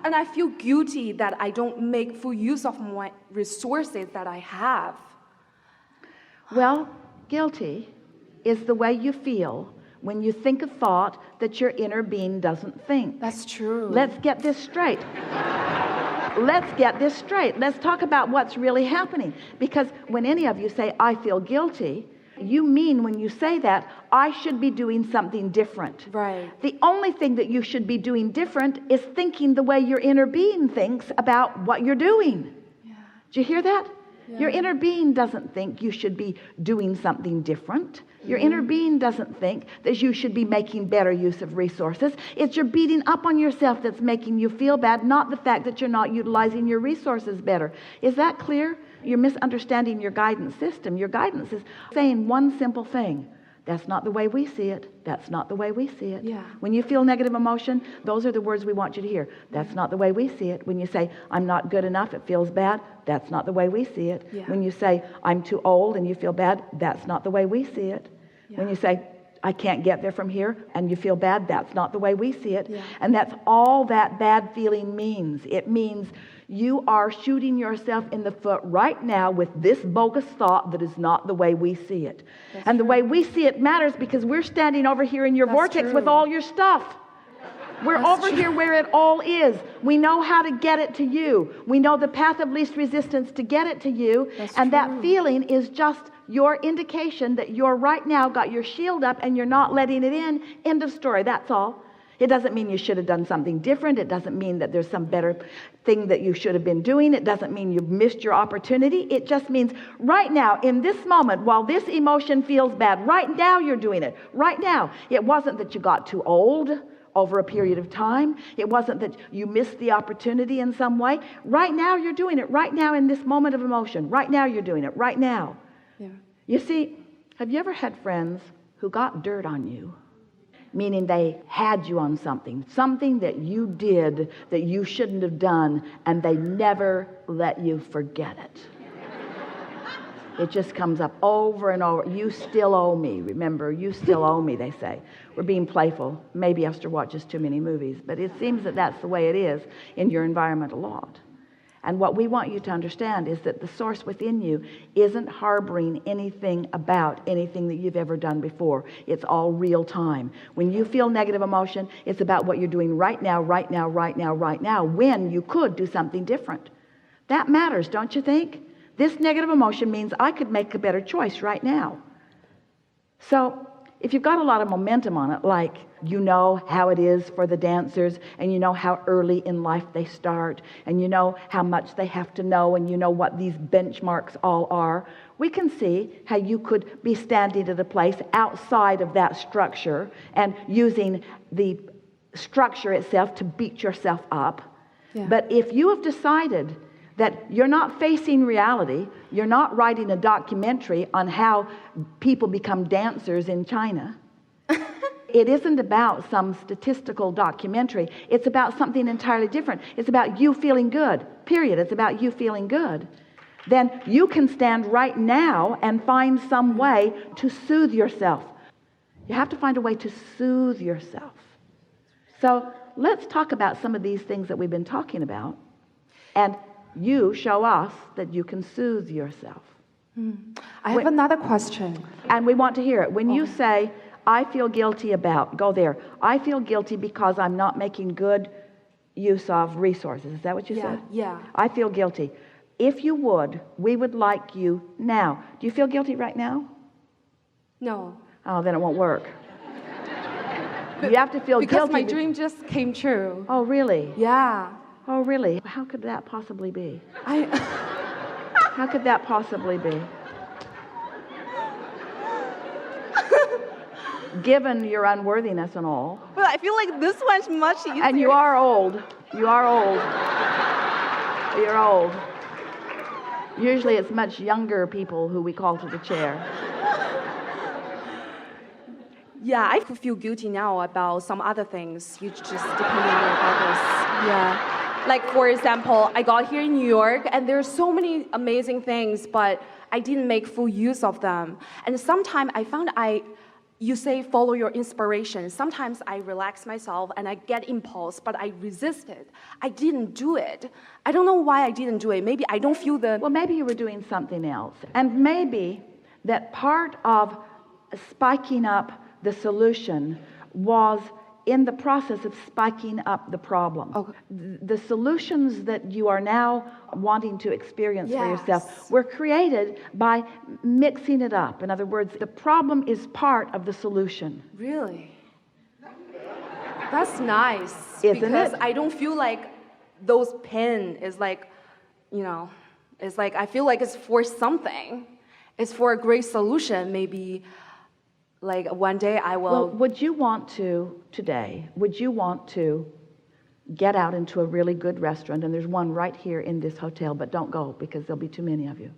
And I feel guilty that I don't make full use of my resources that I have. Well, guilty is the way you feel when you think a thought that your inner being doesn't think. That's true. Let's get this straight. Let's get this straight. Let's talk about what's really happening. Because when any of you say, I feel guilty, you mean when you say that, I should be doing something different. Right. The only thing that you should be doing different is thinking the way your inner being thinks about what you're doing. Yeah. Do you hear that? Yeah. Your inner being doesn't think you should be doing something different. Your inner being doesn't think that you should be making better use of resources. It's your beating up on yourself that's making you feel bad, not the fact that you're not utilizing your resources better. Is that clear? You're misunderstanding your guidance system. Your guidance is saying one simple thing. That's not the way we see it. That's not the way we see it. Yeah. When you feel negative emotion, those are the words we want you to hear. That's not the way we see it. When you say, I'm not good enough, it feels bad. That's not the way we see it. Yeah. When you say, I'm too old and you feel bad, that's not the way we see it. Yeah. When you say, I can't get there from here and you feel bad, that's not the way we see it. Yeah. And that's all that bad feeling means. It means you are shooting yourself in the foot right now with this bogus thought that is not the way we see it. That's and true. the way we see it matters because we're standing over here in your That's vortex true. with all your stuff. We're That's over true. here where it all is. We know how to get it to you. We know the path of least resistance to get it to you. That's and true. that feeling is just your indication that you're right now got your shield up and you're not letting it in. End of story. That's all. It doesn't mean you should have done something different. It doesn't mean that there's some better thing that you should have been doing. It doesn't mean you've missed your opportunity. It just means right now, in this moment, while this emotion feels bad, right now you're doing it. Right now. It wasn't that you got too old over a period of time. It wasn't that you missed the opportunity in some way. Right now you're doing it. Right now in this moment of emotion. Right now you're doing it. Right now. Yeah. You see, have you ever had friends who got dirt on you? Meaning they had you on something that you did that you shouldn't have done, and they never let you forget it. It just comes up over and over. You still owe me. Remember, you still owe me, they say. We're being playful. Maybe Esther watches too many movies, but it seems that that's the way it is in your environment a lot. And what we want you to understand is that the source within you isn't harboring anything about anything that you've ever done before. It's all real time. When you feel negative emotion, it's about what you're doing right now, right now, right now, right now, when you could do something different. That matters, don't you think? This negative emotion means I could make a better choice right now. So if you've got a lot of momentum on it, like you know how it is for the dancers, and you know how early in life they start, and you know how much they have to know, and you know what these benchmarks all are, we can see how you could be standing at a place outside of that structure and using the structure itself to beat yourself up. Yeah. But if you have decided that you're not facing reality, you're not writing a documentary on how people become dancers in China. It isn't about some statistical documentary. It's about something entirely different. It's about you feeling good, period. It's about you feeling good. Then you can stand right now and find some way to soothe yourself. You have to find a way to soothe yourself. So let's talk about some of these things that we've been talking about. And you show us that you can soothe yourself. I have another question. And we want to hear it. When you say, I feel guilty about, go there. I feel guilty because I'm not making good use of resources. Is that what you said? Yeah. I feel guilty. If you would, we would like you now. Do you feel guilty right now? No. Oh, then it won't work. You have to feel Because guilty. my dream just came true. Oh, really? Yeah. Oh, really? How could that possibly be? I How could that possibly be? Given your unworthiness and all. But I feel like this one's much easier. And you are old. You are old. You're old. Usually it's much younger people who we call to the chair. Yeah, I feel guilty now about some other things. You just depending on your focus. Yeah. Like, for example, I got here in New York, and there's so many amazing things, but I didn't make full use of them. And sometimes I found you say follow your inspiration. Sometimes I relax myself and I get impulse, but I resist it. I didn't do it. I don't know why I didn't do it. Maybe I don't feel the... Well, maybe you were doing something else. And maybe that part of spiking up the solution was in the process of spiking up the problem. Okay. The solutions that you are now wanting to experience for yourself were created by mixing it up. In other words, the problem is part of the solution. Really? That's nice. Isn't because it? I don't feel like those pen is like, it's like I feel like it's for something. It's for a great solution. Maybe like one day I will... Well, would you want to get out into a really good restaurant, and there's one right here in this hotel, but don't go because there'll be too many of you.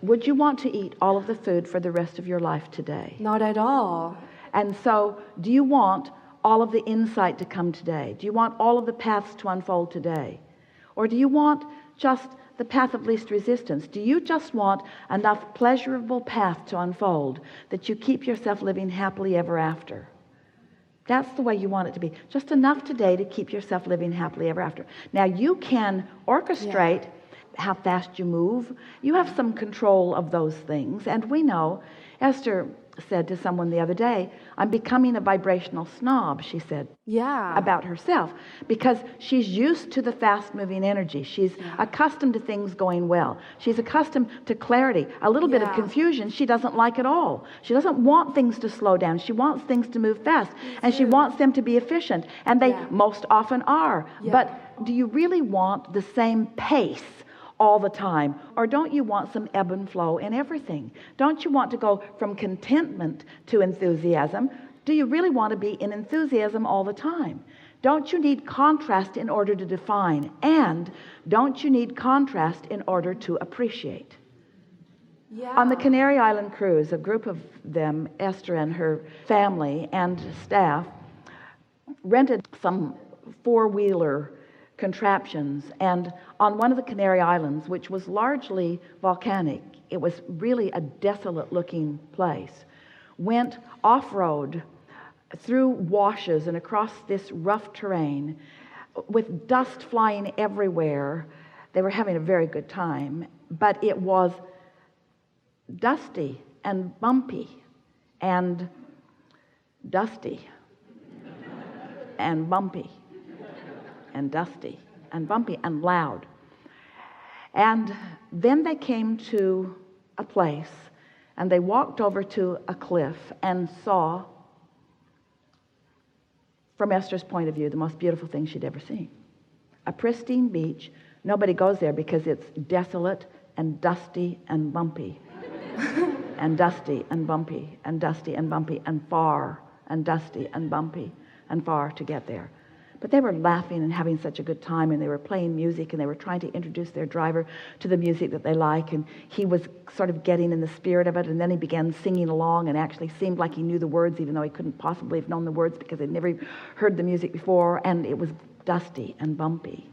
Would you want to eat all of the food for the rest of your life today? Not at all. And so, do you want all of the insight to come today? Do you want all of the paths to unfold today? Or do you want just the path of least resistance? Do you just want enough pleasurable path to unfold that you keep yourself living happily ever after? That's the way you want it to be. Just enough today to keep yourself living happily ever after. Now, you can orchestrate how fast you move. You have some control of those things. And we know, Esther said to someone the other day, I'm becoming a vibrational snob, she said, about herself, because she's used to the fast-moving energy. She's accustomed to things going well. She's accustomed to clarity. A little bit of confusion she doesn't like at all. She doesn't want things to slow down. She wants things to move fast, and she wants them to be efficient, and they most often are. But do you really want the same pace all the time? Or don't you want some ebb and flow in everything? Don't you want to go from contentment to enthusiasm? Do you really want to be in enthusiasm all the time? Don't you need contrast in order to define? And don't you need contrast in order to appreciate? On the Canary Island cruise, a group of them, Esther and her family and staff, rented some four-wheeler contraptions, and on one of the Canary Islands, which was largely volcanic, it was really a desolate looking place, went off-road through washes and across this rough terrain with dust flying everywhere. They were having a very good time, but it was dusty and bumpy and dusty and bumpy and dusty and bumpy and loud. And then they came to a place, and they walked over to a cliff and saw, from Esther's point of view, the most beautiful thing she'd ever seen. A pristine beach. Nobody goes there because it's desolate and dusty and bumpy and dusty and bumpy and dusty and bumpy and far and dusty and bumpy and far to get there. But they were laughing and having such a good time, and they were playing music, and they were trying to introduce their driver to the music that they like, and he was sort of getting in the spirit of it, and then he began singing along and actually seemed like he knew the words, even though he couldn't possibly have known the words because he'd never heard the music before, and it was dusty and bumpy.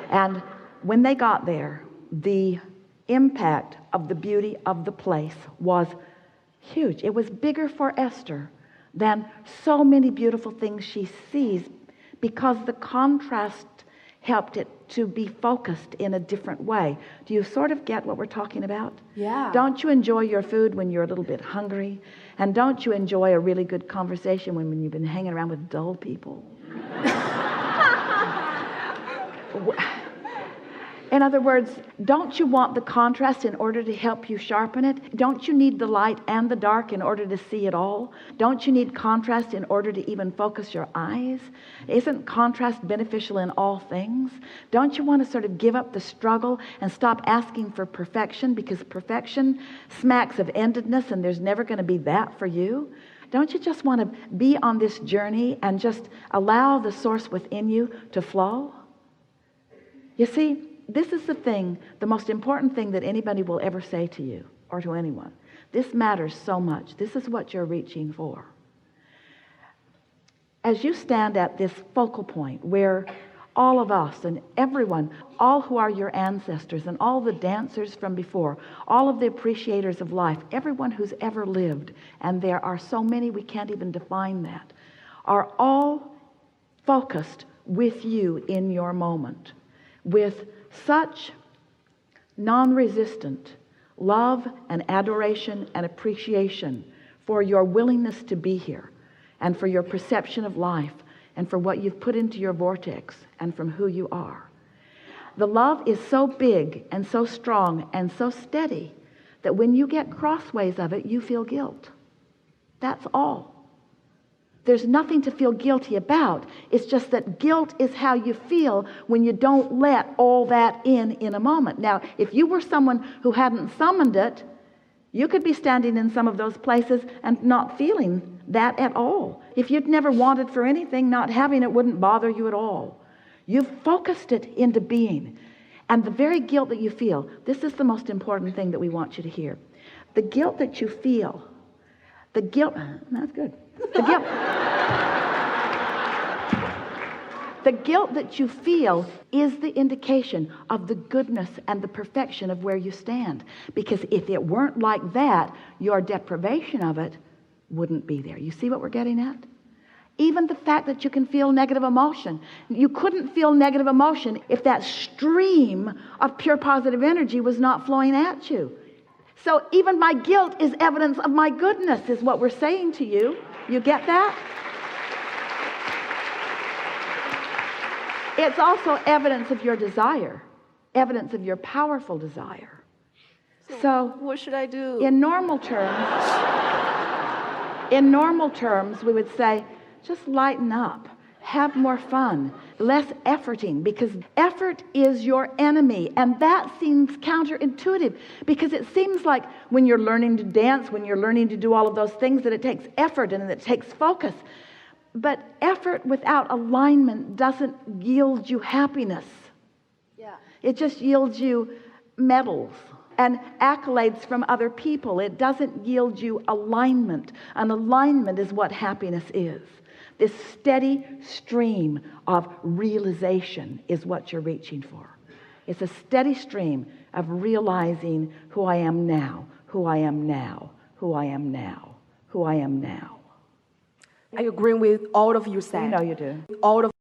And when they got there, the impact of the beauty of the place was huge. It was bigger for Esther than so many beautiful things she sees, because the contrast helped it to be focused in a different way. Do you sort of get what we're talking about? Yeah. Don't you enjoy your food when you're a little bit hungry? And don't you enjoy a really good conversation when you've been hanging around with dull people? In other words, don't you want the contrast in order to help you sharpen it? Don't you need the light and the dark in order to see it all? Don't you need contrast in order to even focus your eyes? Isn't contrast beneficial in all things? Don't you want to sort of give up the struggle and stop asking for perfection, because perfection smacks of endedness and there's never going to be that for you? Don't you just want to be on this journey and just allow the source within you to flow? You see, this is the most important thing that anybody will ever say to you or to anyone. This matters so much. This is what you're reaching for. As you stand at this focal point where all of us and everyone, all who are your ancestors and all the dancers from before, all of the appreciators of life, everyone who's ever lived, and there are so many we can't even define that, are all focused with you in your moment with such non-resistant love and adoration and appreciation for your willingness to be here and for your perception of life and for what you've put into your vortex and from who you are. The love is so big and so strong and so steady that when you get crossways of it, you feel guilt. That's all. There's nothing to feel guilty about. It's just that guilt is how you feel when you don't let all that in a moment. Now, if you were someone who hadn't summoned it, you could be standing in some of those places and not feeling that at all. If you'd never wanted for anything, not having it wouldn't bother you at all. You've focused it into being. And the very guilt that you feel, this is the most important thing that we want you to hear. The guilt that you feel, that's good. The guilt that you feel is the indication of the goodness and the perfection of where you stand. Because if it weren't like that, your deprivation of it wouldn't be there. You see what we're getting at? Even the fact that you can feel negative emotion. You couldn't feel negative emotion if that stream of pure positive energy was not flowing at you. So even my guilt is evidence of my goodness, is what we're saying to you. You get that? It's also evidence of your desire, evidence of your powerful desire. So what should I do? In normal terms, we would say, just lighten up, have more fun, less efforting, because effort is your enemy. And that seems counterintuitive, because it seems like when you're learning to dance, when you're learning to do all of those things, that it takes effort and it takes focus. But effort without alignment doesn't yield you happiness. Yeah. It just yields you medals and accolades from other people. It doesn't yield you alignment. And alignment is what happiness is. This steady stream of realization is what you're reaching for. It's a steady stream of realizing who I am now, who I am now, who I am now, who I am now. I agree with all of you said. You know you do. All of